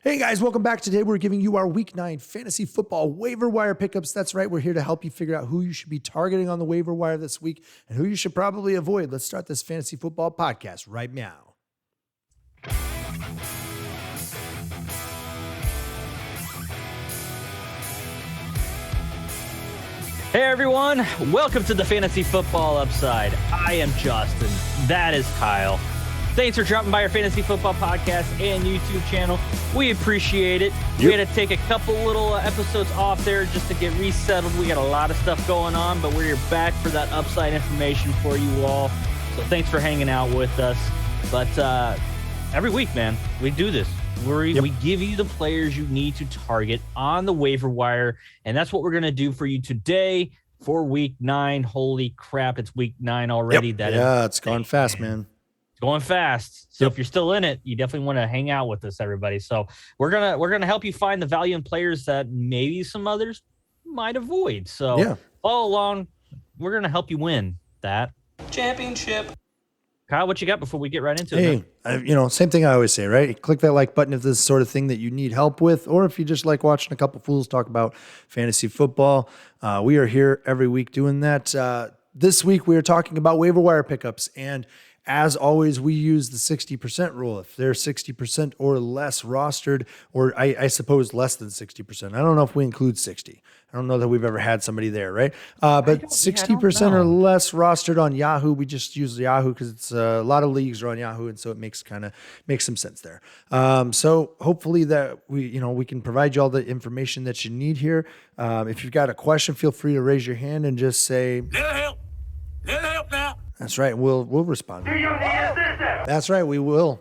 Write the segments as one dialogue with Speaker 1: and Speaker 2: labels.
Speaker 1: Hey guys, welcome back. Today we're giving you our Week 9 fantasy football waiver wire pickups. That's right, we're here to help you figure out who you should be targeting on the waiver wire this week and who you should probably avoid. Let's start this fantasy football podcast right now.
Speaker 2: Hey everyone, welcome to the Fantasy Football Upside. I am Justin, that is Kyle. Thanks for dropping by our Fantasy Football Podcast and YouTube channel. We appreciate it. We had to take a couple little episodes off there just to get resettled. We got a lot of stuff going on, but we're back for that upside information for you all. So thanks for hanging out with us. But every week, man, we do this. We give you the players you need to target on the waiver wire, and that's what we're going to do for you today for Week 9. Holy crap, it's Week 9 already.
Speaker 1: It's gone fast, man.
Speaker 2: Going fast. So if you're still in it, you definitely want to hang out with us, everybody. So we're gonna help you find the value in players that maybe some others might avoid. So follow along. We're gonna help you win that championship. Kyle, what you got before we get right into it?
Speaker 1: Hey, same thing I always say, right? Click that like button if this is the sort of thing that you need help with, or if you just like watching a couple fools talk about fantasy football. We are here every week doing that. This week we are talking about waiver wire pickups, and as always, we use the 60% rule. If they're 60% or less rostered, or I suppose less than 60%. I don't know if we include 60. I don't know that we've ever had somebody there, right? But 60% or less rostered on Yahoo. We just use Yahoo because it's a lot of leagues are on Yahoo, and so it makes some sense there. So hopefully that we can provide you all the information that you need here. If you've got a question, feel free to raise your hand and just say, "Little help now." That's right. We'll respond. Do you need assistance? That's right. We will.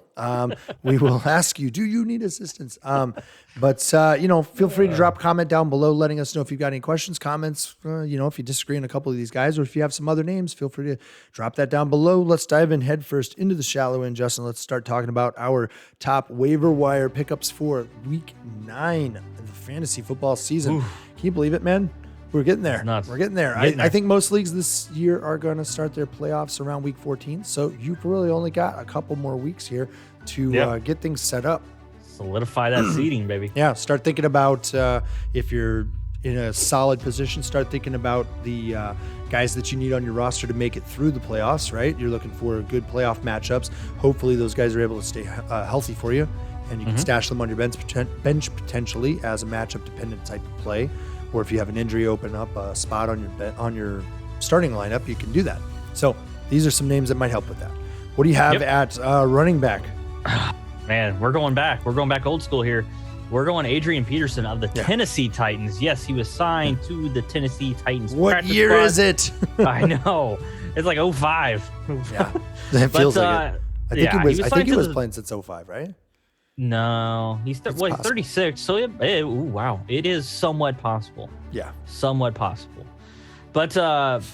Speaker 1: We will ask you, do you need assistance? But feel free to drop a comment down below, letting us know if you've got any questions, comments, if you disagree on a couple of these guys, or if you have some other names, feel free to drop that down below. Let's dive in headfirst into the shallow end, Justin. Let's start talking about our top waiver wire pickups for Week 9 of the fantasy football season. Oof. Can you believe it, man? We're getting there. We're getting there. I think most leagues this year are going to start their playoffs around Week 14. So you've really only got a couple more weeks here to get things set up.
Speaker 2: Solidify that seeding, baby.
Speaker 1: Yeah. Start thinking about if you're in a solid position, start thinking about the guys that you need on your roster to make it through the playoffs, right? You're looking for good playoff matchups. Hopefully those guys are able to stay healthy for you, and you can stash them on your bench potentially as a matchup dependent type of play. Or if you have an injury open up a spot on your starting lineup, you can do that. So these are some names that might help with that. What do you have at running back?
Speaker 2: Man, we're going back. We're going back old school here. We're going Adrian Peterson of the Tennessee Titans. Yes, he was signed to the Tennessee Titans.
Speaker 1: What year is it?
Speaker 2: I know. It's like 05.
Speaker 1: Yeah, it feels like it. I think he was playing since 05, right?
Speaker 2: No, he's 36. So it is somewhat possible.
Speaker 1: Yeah,
Speaker 2: somewhat possible. But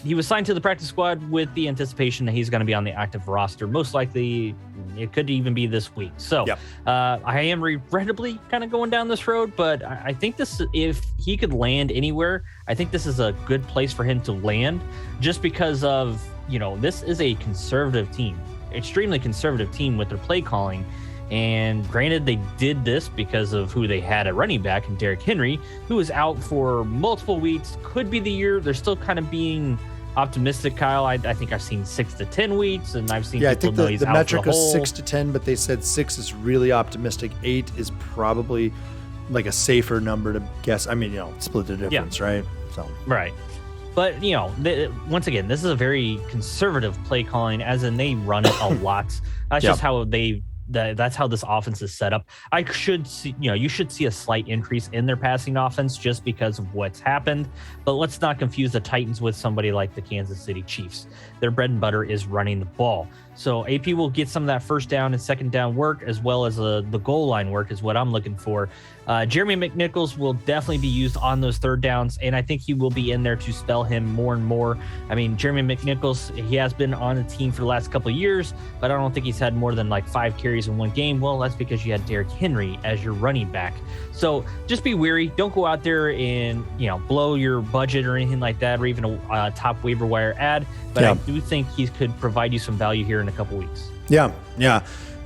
Speaker 2: he was signed to the practice squad with the anticipation that he's going to be on the active roster. Most likely, it could even be this week. So I am regrettably kind of going down this road, but I think if he could land anywhere, I think this is a good place for him to land, just because of this is a conservative team, extremely conservative team with their play calling. And granted, they did this because of who they had at running back, and Derrick Henry, who was out for multiple weeks. Could be the year. They're still kind of being optimistic, Kyle. I think I've seen 6 to 10 weeks, and I've seen people know he's out for the whole.
Speaker 1: I think the metric was 6 to 10, but they said 6 is really optimistic. 8 is probably like a safer number to guess. I mean, split the difference, right? So
Speaker 2: right. But, once again, this is a very conservative play calling, as in they run it a lot. That's just how that's how this offense is set up. You should see a slight increase in their passing offense just because of what's happened. But let's not confuse the Titans with somebody like the Kansas City Chiefs. Their bread and butter is running the ball. So AP will get some of that first down and second down work, as well as the goal line work is what I'm looking for. Jeremy McNichols will definitely be used on those third downs, and I think he will be in there to spell him more and more. I mean, Jeremy McNichols, he has been on the team for the last couple of years, but I don't think he's had more than like 5 carries in one game. Well, that's because you had Derrick Henry as your running back. So just be wary. Don't go out there and, blow your budget or anything like that, or even a top waiver wire ad. But I do think he could provide you some value here in a couple weeks.
Speaker 1: Yeah.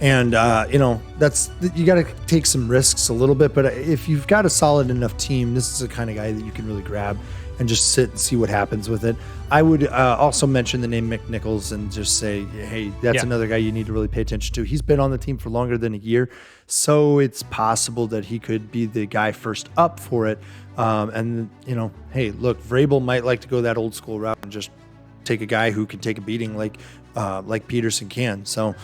Speaker 1: And, you got to take some risks a little bit. But if you've got a solid enough team, this is the kind of guy that you can really grab and just sit and see what happens with it. I would also mention the name Mick Nichols and just say, hey, that's another guy you need to really pay attention to. He's been on the team for longer than a year, so it's possible that he could be the guy first up for it. Hey, look, Vrabel might like to go that old school route and just take a guy who can take a beating like Peterson can. So,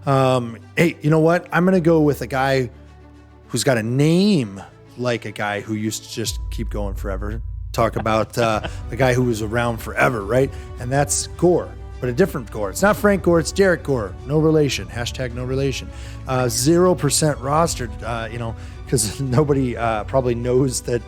Speaker 1: hey, you know what? I'm going to go with a guy who's got a name like a guy who used to just keep going forever. Talk about a guy who was around forever, right? And that's Gore, but a different Gore. It's not Frank Gore, it's Derek Gore. No relation. # no relation. 0% rostered, because nobody probably knows that,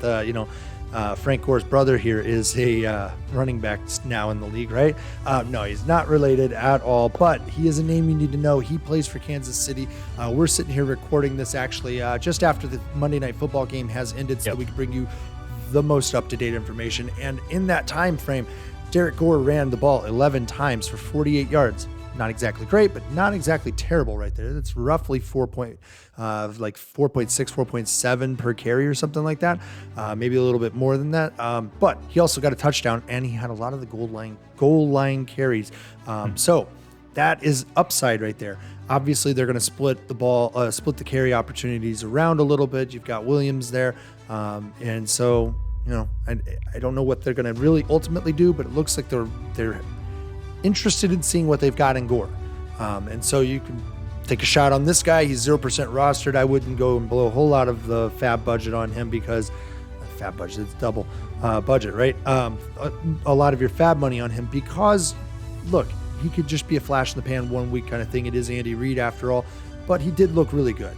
Speaker 1: Frank Gore's brother here is a running back now in the league, right? No, he's not related at all, but he is a name you need to know. He plays for Kansas City. We're sitting here recording this actually just after the Monday Night Football game has ended, so that we can bring you the most up-to-date information. And in that time frame, Derek Gore ran the ball 11 times for 48 yards. Not exactly great, but not exactly terrible right there. That's roughly 4.6, 4.7 per carry or something like that. Maybe a little bit more than that. But he also got a touchdown, and he had a lot of the goal line carries. So that is upside right there. Obviously, they're going to split the carry opportunities around a little bit. You've got Williams there. And so, I don't know what they're going to really ultimately do, but it looks like they're interested in seeing what they've got in Gore. And so you can take a shot on this guy. He's 0% rostered. I wouldn't go and blow a whole lot of the fab budget on him because fab budget, it's double budget, right? A lot of your fab money on him because, look, he could just be a flash in the pan 1 week kind of thing. It is Andy Reid after all, but he did look really good.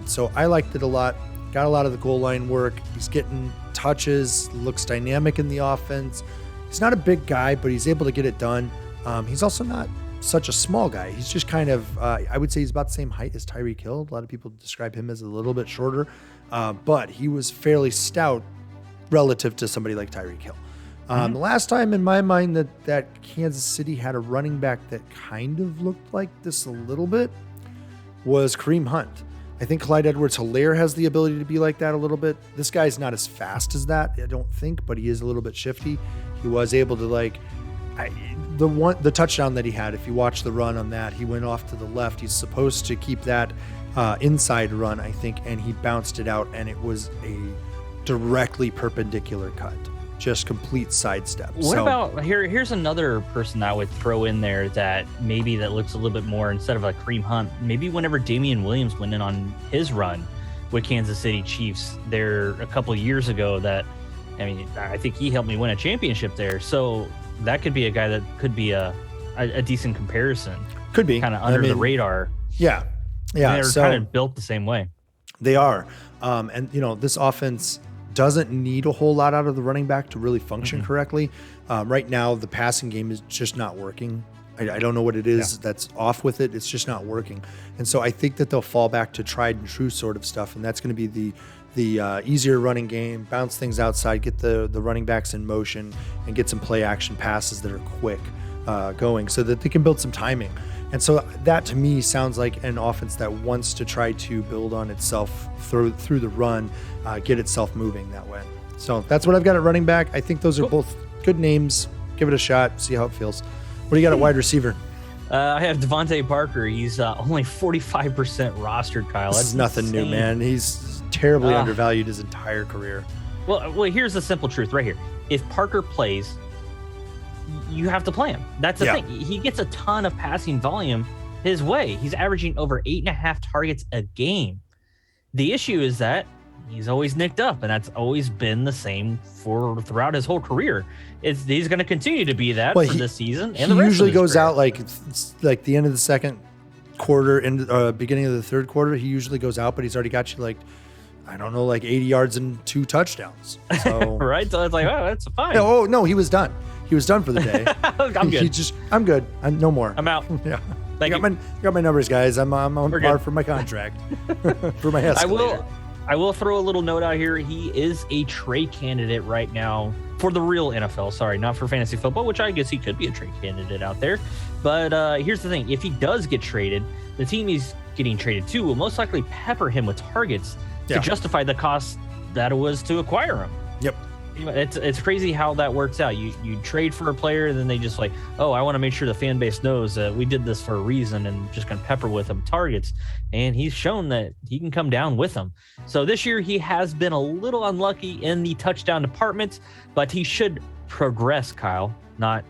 Speaker 1: So I liked it a lot. Got a lot of the goal line work. He's getting touches, looks dynamic in the offense. He's not a big guy, but he's able to get it done. He's also not such a small guy. He's just kind of, I would say he's about the same height as Tyreek Hill. A lot of people describe him as a little bit shorter, but he was fairly stout relative to somebody like Tyreek Hill. The last time in my mind that Kansas City had a running back that kind of looked like this a little bit was Kareem Hunt. I think Clyde Edwards-Helaire has the ability to be like that a little bit. This guy's not as fast as that, I don't think, but he is a little bit shifty. He was able to the touchdown that he had, if you watch the run on that, he went off to the left. He's supposed to keep that inside run, I think, and he bounced it out, and it was a directly perpendicular cut. Just complete sidestep.
Speaker 2: What about here's another person I would throw in there that looks a little bit more, instead of a Kareem Hunt, maybe whenever Damien Williams went in on his run with Kansas City Chiefs there a couple of years ago, I think he helped me win a championship there. So that could be a guy that could be a decent comparison.
Speaker 1: Could be.
Speaker 2: Kind of under the radar.
Speaker 1: Yeah. Yeah.
Speaker 2: They're kind of built the same way.
Speaker 1: They are. This offense doesn't need a whole lot out of the running back to really function correctly. Right now, the passing game is just not working. I don't know what it is that's off with it. It's just not working. And so I think that they'll fall back to tried and true sort of stuff. And that's going to be the easier running game, bounce things outside, get the running backs in motion, and get some play action passes that are quick going so that they can build some timing. And so that to me sounds like an offense that wants to try to build on itself through the run, get itself moving that way. So that's what I've got at running back. I think those are both good names. Give it a shot, see how it feels. What do you got at wide receiver?
Speaker 2: I have Devontae Parker. He's only 45% rostered, Kyle.
Speaker 1: This is nothing new, man. He's terribly undervalued his entire career.
Speaker 2: Well, here's the simple truth right here. If Parker plays, you have to play him. That's the thing. He gets a ton of passing volume his way. He's averaging over 8.5 targets a game. The issue is that he's always nicked up, and that's always been the same throughout his whole career. He's going to continue to be that for this season. And
Speaker 1: he usually goes out like the end of the second quarter and beginning of the third quarter. He usually goes out, but he's already got you 80 yards and 2 touchdowns. So
Speaker 2: right, so it's like, oh, that's fine.
Speaker 1: No, he was done. He was done for the day.
Speaker 2: I'm good.
Speaker 1: I'm good. I'm no more.
Speaker 2: I'm out.
Speaker 1: Yeah.
Speaker 2: Thank you.
Speaker 1: Got my numbers, guys. I'm on par for my contract. For my escalator.
Speaker 2: I will throw a little note out here. He is a trade candidate right now for the real NFL. Sorry, not for fantasy football, which I guess he could be a trade candidate out there. But here's the thing. If he does get traded, the team he's getting traded to will most likely pepper him with targets to justify the cost that it was to acquire him.
Speaker 1: Yep.
Speaker 2: It's crazy how that works out. You trade for a player, and then they just like, oh, I want to make sure the fan base knows that we did this for a reason, and just gonna pepper with him targets. And he's shown that he can come down with them. So this year he has been a little unlucky in the touchdown department, but he should progress, Kyle. Not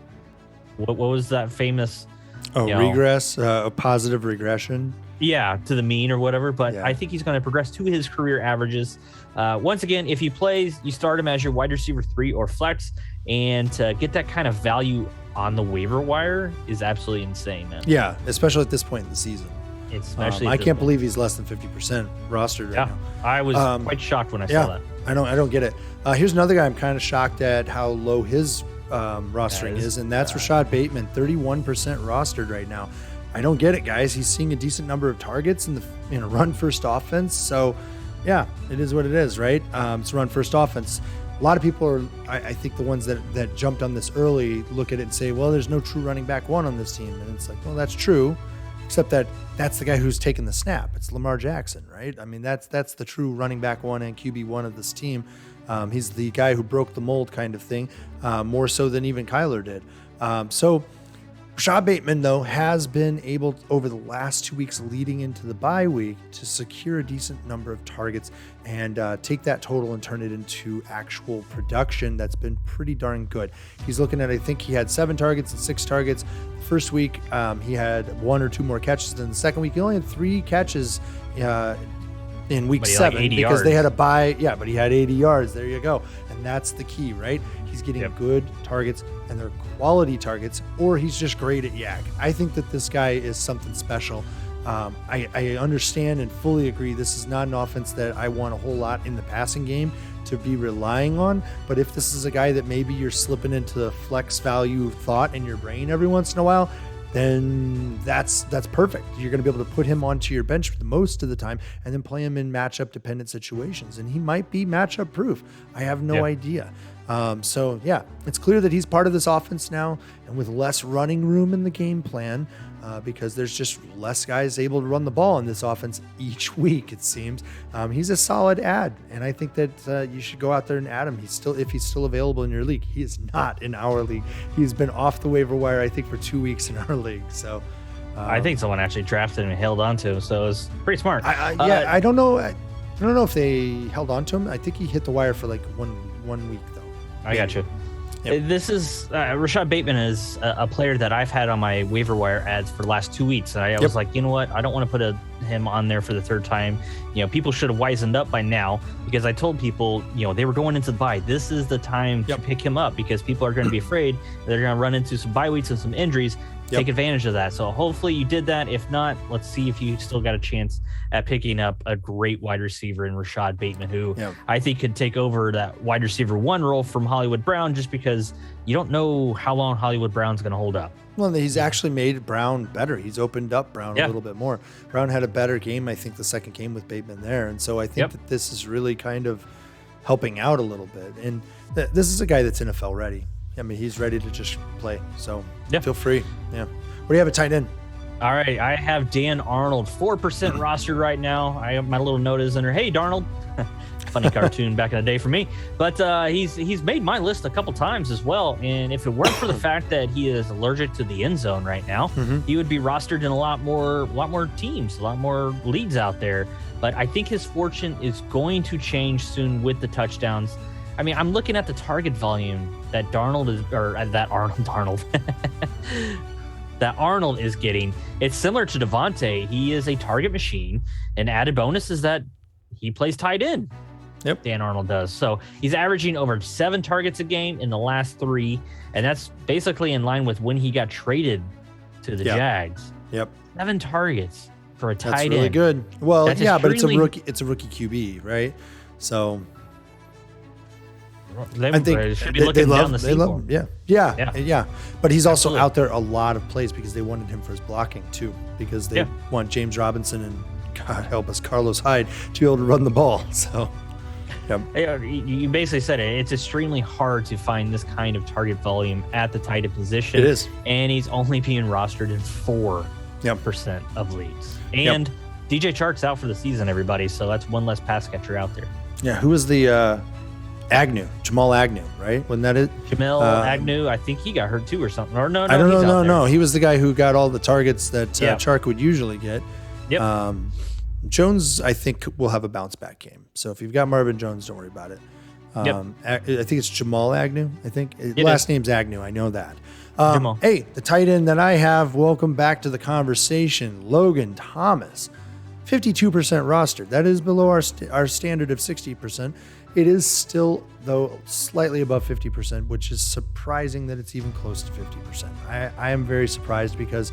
Speaker 2: what was that famous?
Speaker 1: Regress, a positive regression.
Speaker 2: Yeah, to the mean or whatever. But I think he's going to progress to his career averages. Once again, if he plays, you start him as your wide receiver 3 or flex, and to get that kind of value on the waiver wire is absolutely insane, man.
Speaker 1: Yeah, especially at this point in the season.
Speaker 2: Especially
Speaker 1: I can't believe he's less than 50% rostered right now.
Speaker 2: I was quite shocked when I saw that.
Speaker 1: I don't get it. Here's another guy I'm kind of shocked at how low his rostering is, and that's Rashod Bateman, 31% rostered right now. I don't get it, guys. He's seeing a decent number of targets in a run-first offense. So, yeah, it is what it is, right? It's a run-first offense. A lot of people are, I think the ones that jumped on this early look at it and say, well, there's no true running back 1 on this team. And it's like, well, that's true, except that's the guy who's taking the snap. It's Lamar Jackson, right? I mean, that's the true running back 1 and QB1 of this team. He's the guy who broke the mold kind of thing, more so than even Kyler did. So Rashod Bateman, though, has been able over the last 2 weeks leading into the bye week to secure a decent number of targets and take that total and turn it into actual production that's been pretty darn good. He's looking at, I think he had 7 targets and 6 targets. The first week, he had 1 or 2 more catches than the second week. He only had 3 catches in week 7 because
Speaker 2: yards.
Speaker 1: They had a bye. Yeah, but he had 80 yards. There you go. And that's the key, right? He's getting good targets, and they're quality targets, or he's just great at yak. I think that this guy is something special. I understand and fully agree this is not an offense that I want a whole lot in the passing game to be relying on, but if this is a guy that maybe you're slipping into the flex value thought in your brain every once in a while, then that's perfect. You're going to be able to put him onto your bench the most of the time and then play him in matchup dependent situations. And he might be matchup proof. I have no idea. So yeah, it's clear that he's part of this offense now, and with less running room in the game plan, because there's just less guys able to run the ball in this offense each week, it seems. He's a solid add, and I think that you should go out there and add him. If he's still available in your league. He is not in our league. He's been off the waiver wire, I think, for 2 weeks in our league. So
Speaker 2: I think someone actually drafted him and held on to him, so it was pretty smart.
Speaker 1: I don't know. I don't know if they held on to him. I think he hit the wire for like one week though.
Speaker 2: I got you. Yep. This is Rashod Bateman is a player that I've had on my waiver wire ads for the last 2 weeks. And I was like, you know what? I don't want to put him on there for the 3rd time. You know, people should have wisened up by now, because I told people, you know, they were going into the bye. This is the time to pick him up, because people are going to be afraid they're going to run into some bye weeks and some injuries. Take advantage of that. So hopefully you did that. If not, let's see if you still got a chance at picking up a great wide receiver in Rashod Bateman, who I think could take over that wide receiver 1 role from Hollywood Brown, just because you don't know how long Hollywood Brown's going to hold up.
Speaker 1: Well, he's actually made Brown better. He's opened up Brown a little bit more. Brown had a better game, I think, the second game with Bateman there. And so I think that this is really kind of helping out a little bit. And this is a guy that's NFL ready. I mean, he's ready to just play. So feel free. Yeah. What do you have at tight end?
Speaker 2: All right. I have Dan Arnold, 4% rostered right now. I have my little note is under, hey, Darnold. Funny cartoon back in the day for me. But he's made my list a couple times as well. And if it weren't for the fact that he is allergic to the end zone right now, he would be rostered in a lot more teams, a lot more leagues out there. But I think his fortune is going to change soon with the touchdowns. I mean, I'm looking at the target volume that that Arnold is getting. It's similar to Devontae. He is a target machine, and added bonus is that he plays tight end.
Speaker 1: Yep.
Speaker 2: Dan Arnold does. So he's averaging over 7 targets a game in the last 3, and that's basically in line with when he got traded to the Jags. 7 targets for a tight end.
Speaker 1: That's really good. Well, but it's a rookie. It's a rookie QB, right? So
Speaker 2: I think should be looking down the seam for him.
Speaker 1: Yeah. But he's also out there a lot of plays because they wanted him for his blocking too, because they want James Robinson and, God help us, Carlos Hyde to be able to run the ball. So,
Speaker 2: you basically said it. It's extremely hard to find this kind of target volume at the tight end position.
Speaker 1: It is,
Speaker 2: and he's only being rostered in 4 of leagues. And DJ Chark's out for the season, everybody. So that's one less pass catcher out there.
Speaker 1: Yeah. Who was the Agnew? Jamal Agnew, right? Wasn't that it?
Speaker 2: Jamal Agnew, I think he got hurt too or something. Or no,
Speaker 1: I don't know. No. He was the guy who got all the targets that Chark would usually get.
Speaker 2: Yep.
Speaker 1: Jones, I think, will have a bounce back game. So if you've got Marvin Jones, don't worry about it. I think it's Jamal Agnew. I think last name's Agnew. I know that. Hey, the tight end that I have, welcome back to the conversation, Logan Thomas. 52% rostered. That is below our standard of 60%. It is still, though, slightly above 50%, which is surprising that it's even close to 50%. I am very surprised because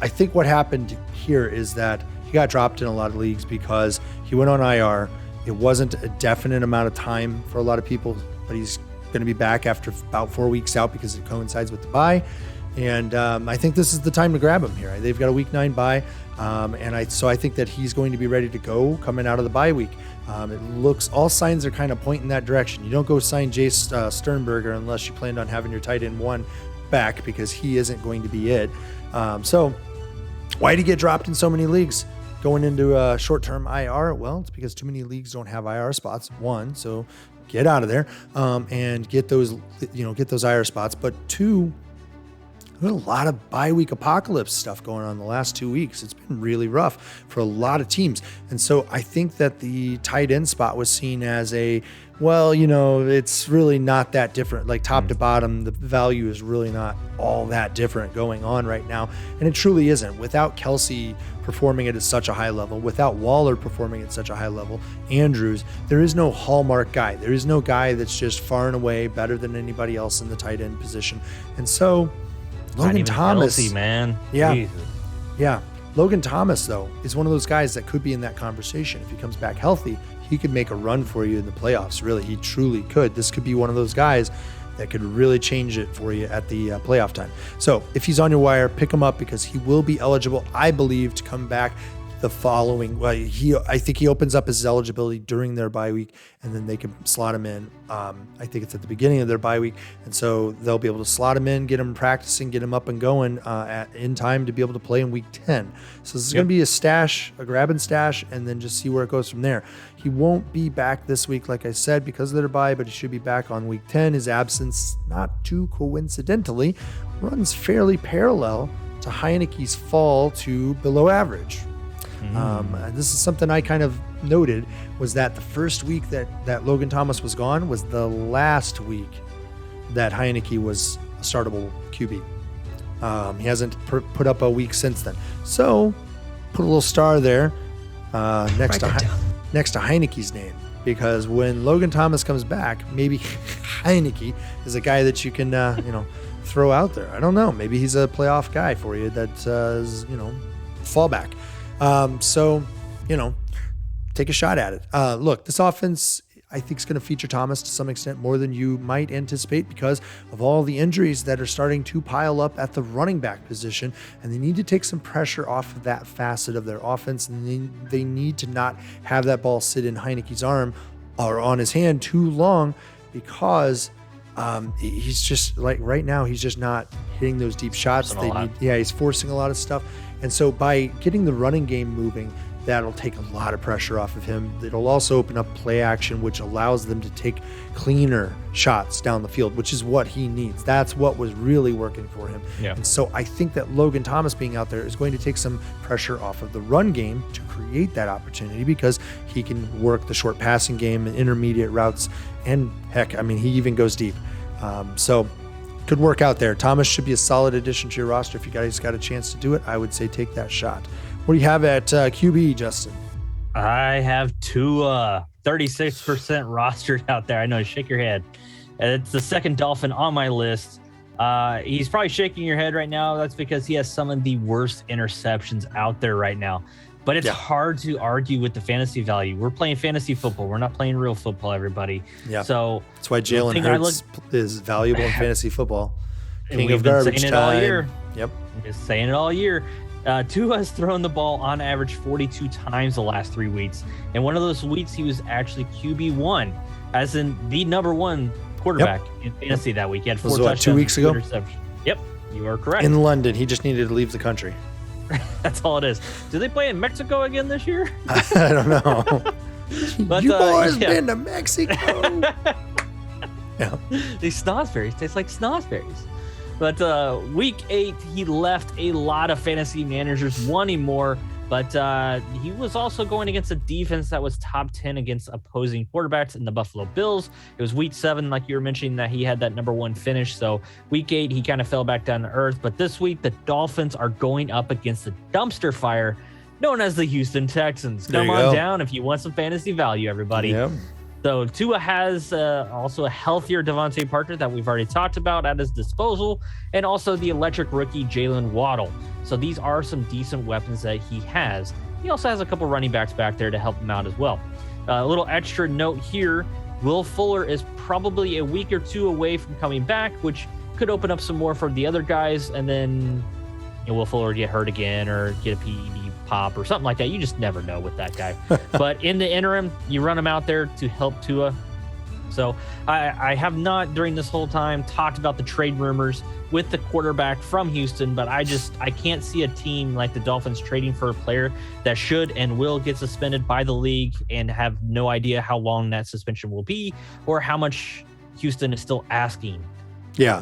Speaker 1: I think what happened here is that he got dropped in a lot of leagues because he went on IR. It wasn't a definite amount of time for a lot of people, but he's going to be back after about 4 weeks out because it coincides with the bye. And I think this is the time to grab him here. They've got a week 9 bye. So I think that he's going to be ready to go coming out of the bye week. It looks, all signs are kind of pointing that direction. You don't go sign Jace Sternberger unless you planned on having your tight end 1 back because he isn't going to be it. So why did he get dropped in so many leagues going into a short-term IR? Well, it's because too many leagues don't have IR spots. 1, so get out of there and get those IR spots. But 2, there's a lot of bye week apocalypse stuff going on the last 2 weeks. It's been really rough for a lot of teams. And so I think that the tight end spot was seen as it's really not that different. Like top to bottom, the value is really not all that different going on right now. And it truly isn't. Without Kelsey performing at such a high level, without Waller performing at such a high level, Andrews, there is no hallmark guy. There is no guy that's just far and away better than anybody else in the tight end position. And so Logan Thomas,
Speaker 2: Kelsey, man.
Speaker 1: Yeah.
Speaker 2: Jesus.
Speaker 1: Yeah. Logan Thomas, though, is one of those guys that could be in that conversation. If he comes back healthy, he could make a run for you in the playoffs. Really, he truly could. This could be one of those guys that could really change it for you at the playoff time. So if he's on your wire, pick him up because he will be eligible, I believe, to come back the following. I think he opens up his eligibility during their bye week, and then they can slot him in. I think it's at the beginning of their bye week, and so they'll be able to slot him in, get him practicing, get him up and going in time to be able to play in week 10. So this is going to be a grab and stash, and then just see where it goes from there. He won't be back this week, like I said, because of their bye, but he should be back on week 10. His absence, not too coincidentally, runs fairly parallel to Heineke's fall to below average. This is something I kind of noted, was that the first week that Logan Thomas was gone was the last week that Heinicke was a startable QB. He hasn't put up a week since then. So put a little star there next to Heinicke's name, because when Logan Thomas comes back, maybe Heinicke is a guy that you can throw out there. I don't know. Maybe he's a playoff guy for you that is fallback. Take a shot at it. Look, this offense, I think, is going to feature Thomas to some extent more than you might anticipate because of all the injuries that are starting to pile up at the running back position, and they need to take some pressure off of that facet of their offense, and they need to not have that ball sit in Heinicke's arm or on his hand too long because he's just, like, right now, he's just not hitting those deep shots. He's forcing a lot of stuff. And so by getting the running game moving, that'll take a lot of pressure off of him. It'll also open up play action, which allows them to take cleaner shots down the field, which is what he needs. That's what was really working for him. Yeah. And so I think that Logan Thomas being out there is going to take some pressure off of the run game to create that opportunity because he can work the short passing game and intermediate routes. And heck, he even goes deep. So could work out there. Thomas should be a solid addition to your roster. If you guys got a chance to do it, I would say take that shot. What do you have at QB, Justin?
Speaker 2: I have two 36% rostered out there. I know, shake your head. It's the second Dolphin on my list. He's probably shaking your head right now. That's because he has some of the worst interceptions out there right now. But it's hard to argue with the fantasy value. We're playing fantasy football. We're not playing real football, everybody. Yeah. So
Speaker 1: that's why Jalen Hurts is valuable in fantasy football. King of
Speaker 2: garbage time.
Speaker 1: All year. Yep.
Speaker 2: Just saying it all year. Tua has thrown the ball on average 42 times the last 3 weeks. And one of those weeks, he was actually QB1, as in the number one quarterback in fantasy that week. He had 4 touchdowns.
Speaker 1: 2 weeks ago?
Speaker 2: Yep, you are correct.
Speaker 1: In London. He just needed to leave the country.
Speaker 2: That's all it is. Do they play in Mexico again this year?
Speaker 1: I don't know.
Speaker 2: But,
Speaker 1: you boys
Speaker 2: yeah.
Speaker 1: been to Mexico? Yeah.
Speaker 2: These snozberries taste like snozberries. But week 8, he left a lot of fantasy managers wanting more. But he was also going against a defense that was top 10 against opposing quarterbacks in the Buffalo Bills. It was week 7, like you were mentioning, that he had that number 1 finish. So week 8, he kind of fell back down to earth. But this week, the Dolphins are going up against the dumpster fire known as the Houston Texans. Come on down if you want some fantasy value, everybody.
Speaker 1: Yep.
Speaker 2: So Tua has also a healthier Devontae Parker that we've already talked about at his disposal, and also the electric rookie Jalen Waddle. So these are some decent weapons that he has. He also has a couple running backs back there to help him out as well. A little extra note here, Will Fuller is probably a week or 2 away from coming back, which could open up some more for the other guys, and then Will Fuller get hurt again or get a PED pop or something like that. You just never know with that guy. But in the interim, you run him out there to help Tua. So I have not during this whole time talked about the trade rumors with the quarterback from Houston, but I can't see a team like the Dolphins trading for a player that should and will get suspended by the league and have no idea how long that suspension will be or how much Houston is still asking.
Speaker 1: Yeah.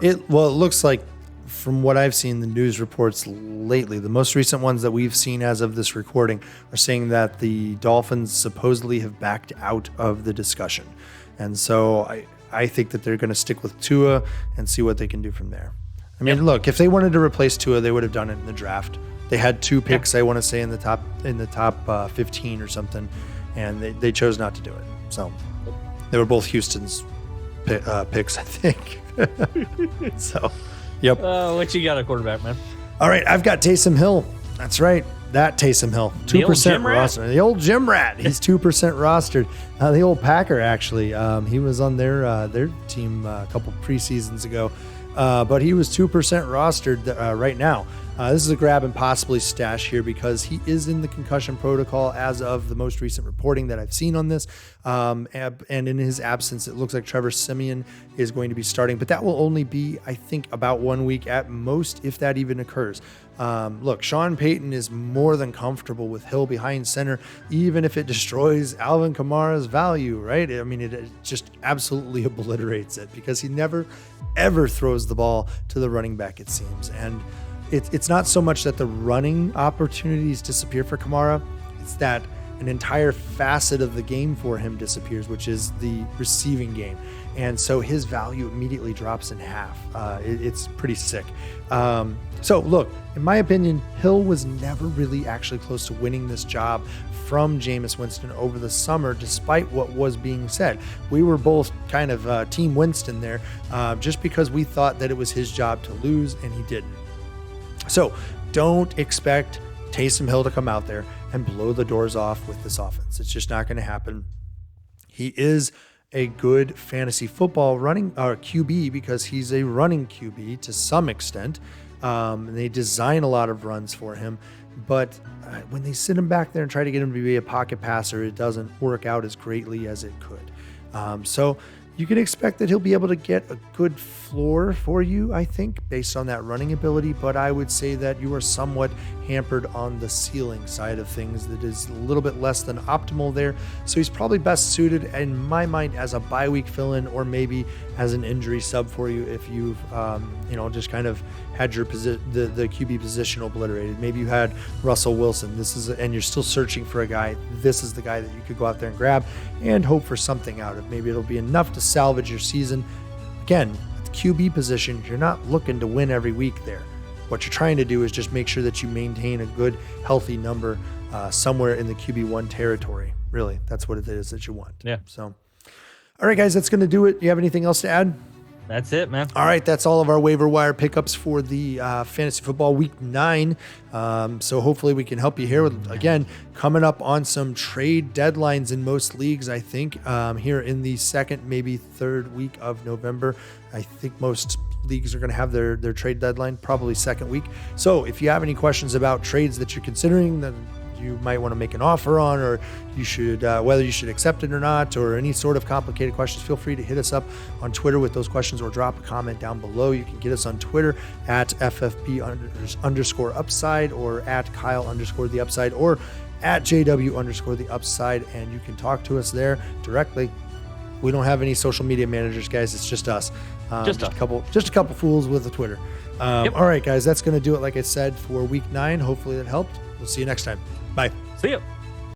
Speaker 1: It looks like, from what I've seen, the news reports lately, the most recent ones that we've seen as of this recording are saying that the Dolphins supposedly have backed out of the discussion. And so I think that they're going to stick with Tua and see what they can do from there. I mean, look, if they wanted to replace Tua, they would have done it in the draft. They had 2 picks, I want to say, in the top 15 or something, and they chose not to do it. So they were both Houston's picks, I think. So... Yep.
Speaker 2: What you got a quarterback, man?
Speaker 1: All right, I've got Taysom Hill. That's right, that Taysom Hill, 2% roster. The old gym rat. He's 2% rostered. The old Packer, actually. He was on their team a couple preseasons ago, but he was 2% rostered right now. This is a grab and possibly stash here because he is in the concussion protocol as of the most recent reporting that I've seen on this. And in his absence, it looks like Trevor Siemian is going to be starting, but that will only be, I think, about 1 week at most, if that even occurs. Look, Sean Payton is more than comfortable with Hill behind center, even if it destroys Alvin Kamara's value, right? I mean, it just absolutely obliterates it because he never, ever throws the ball to the running back, it seems. And it's not so much that the running opportunities disappear for Kamara, it's that an entire facet of the game for him disappears, which is the receiving game. And so his value immediately drops in half. It's pretty sick. So look, in my opinion, Hill was never really actually close to winning this job from Jameis Winston over the summer, despite what was being said. We were both kind of Team Winston there, just because we thought that it was his job to lose, and he didn't. So don't expect Taysom Hill to come out there and blow the doors off with this offense. It's just not going to happen. He is a good fantasy football running QB because he's a running QB to some extent. And they design a lot of runs for him. But when they sit him back there and try to get him to be a pocket passer, it doesn't work out as greatly as it could. So you can expect that he'll be able to get a good floor for you, I think, based on that running ability. But I would say that you are somewhat hampered on the ceiling side of things. That is a little bit less than optimal there. So he's probably best suited, in my mind, as a bye week fill-in or maybe as an injury sub for you if you've, just kind of had your the QB position obliterated. Maybe you had Russell Wilson. And you're still searching for a guy. This is the guy that you could go out there and grab and hope for something out of. Maybe it'll be enough to salvage your season. Again, at the QB position, you're not looking to win every week there. What you're trying to do is just make sure that you maintain a good, healthy number somewhere in the QB1 territory. Really, that's what it is that you want.
Speaker 2: Yeah.
Speaker 1: So, all right, guys, that's going to do it. You have anything else to add?
Speaker 2: That's it, man.
Speaker 1: All right, that's all of our waiver wire pickups for the fantasy football week 9. So hopefully we can help you here with, again, coming up on some trade deadlines in most leagues, I think, here in the second, maybe third week of November. I think most leagues are going to have their trade deadline, probably second week. So if you have any questions about trades that you're considering, that you might want to make an offer on, or you should whether you should accept it or not, or any sort of complicated questions, feel free to hit us up on Twitter with those questions, or drop a comment down below. You can get us on Twitter at FFB_upside, or at Kyle_the upside, or at JW_the upside, and you can talk to us there directly. We don't have any social media managers, guys. It's just us. Just a couple fools with a Twitter. All right, guys, that's going to do it, like I said, for week 9. Hopefully that helped. We'll see you next time. Bye.
Speaker 2: See you.